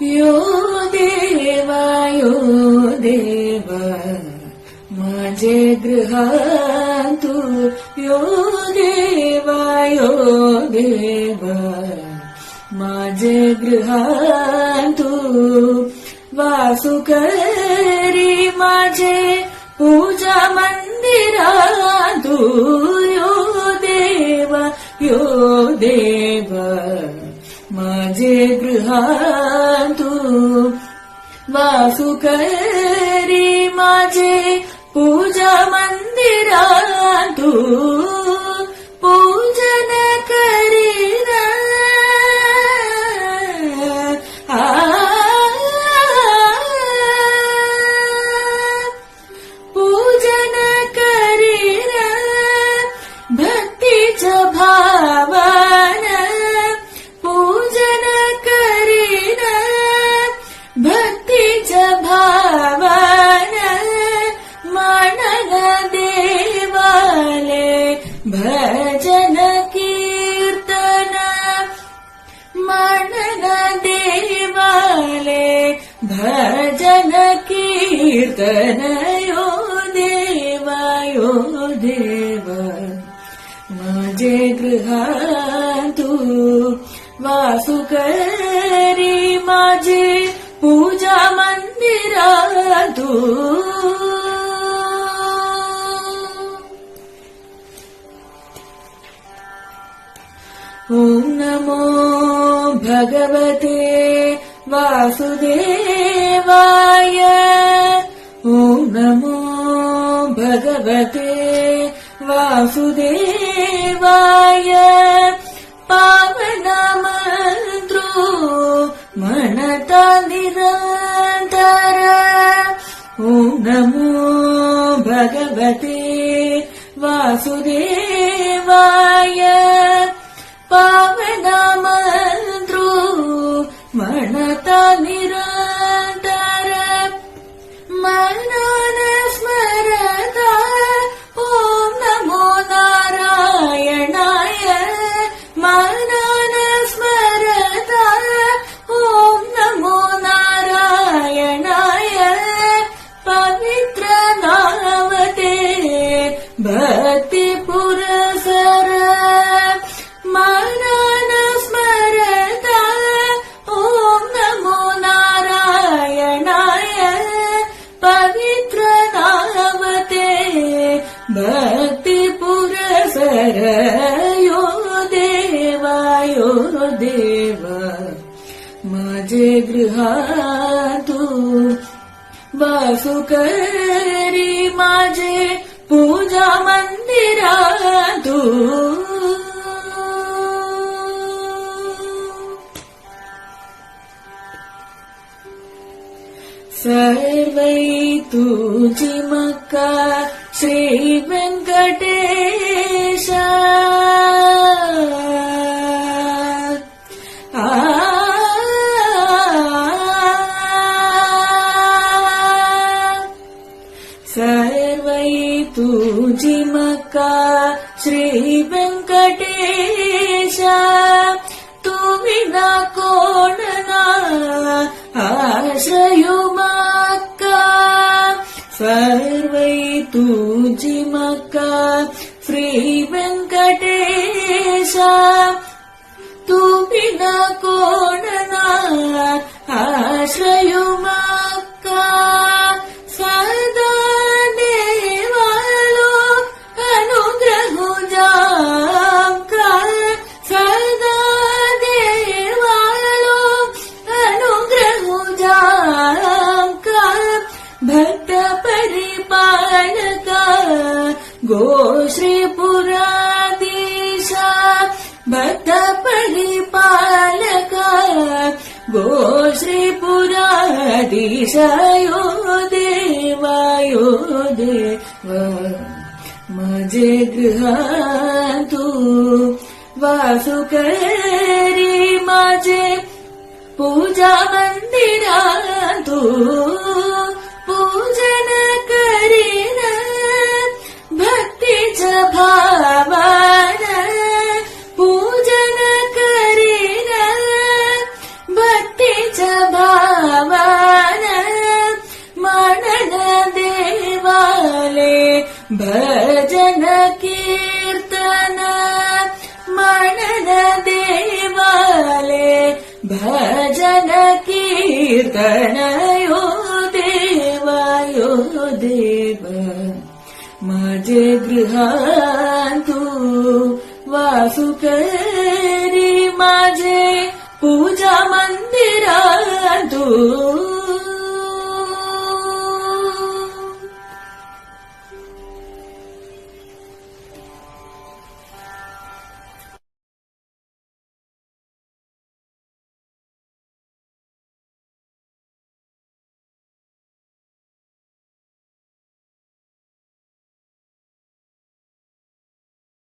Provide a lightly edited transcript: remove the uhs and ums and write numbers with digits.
यो देवा माझे गृहांतु यो देवा माझे गृहांतु वासु करी माझे पूजा मंदिरांतु यो देवा माझे गृहांतु वासु करी माझे पूजा मंदिरांतु पूजन करीना पूजन करीना भक्तीच्या भावान पूजन करीना भक्तीच्या भावान मानन देवाले भजन कीर्तन मानन देवाले भजन कीर्तन यो देवा माझे गृहांतु वासु करी माझे पूजा मंदिरांतु ओम नमो भगवते वासुदेवाय ओम नमो भगवते वासुदेवाय पावन मंत्रो मनता निरंतर ओम नमो भगवते वासुदेवाय पावन मंत्रो मनता निरंतर मनन स्मरता ओम नमो नारायणाय मनन स्मरता ओम नमो नारायणाय पवित्र नामते भक्ति पुरसर मनन स्मरता ओम नमो नारायणाय पवित्र नामते भक्ति पुरसर यो देवा माझे गृहांतु वासु करी माझे पूजा मंदिरांतु सर्वै तुझी मक्का श्री वेंकटेश सर्वै तुझी मक्का श्री वेंकटेश तू विना कोण ना आश्रयो मक्का सर्वै तुझी मक्का श्री वेंकटेश तू विना कोण ना आश्रयो मक्का सदा देवालो अनुग्रहो जामका सदा देवालो अनुग्रहो जामका भक्त परिपालका गो श्रीपुराधीशा भक्त परिपालका गो श्रीपुराधीशा यो देवा माझे गृहांतु वासु करी माझे पूजा मंदिरांतु पूजन करीन भक्तीच्या भावान पूजन करीन भक्तीच्या भावान भजन कीर्तन मनन देवाले भजन कीर्तन यो देव माझे गृहांतु वासु करी माझे पूजा मंदिरांतु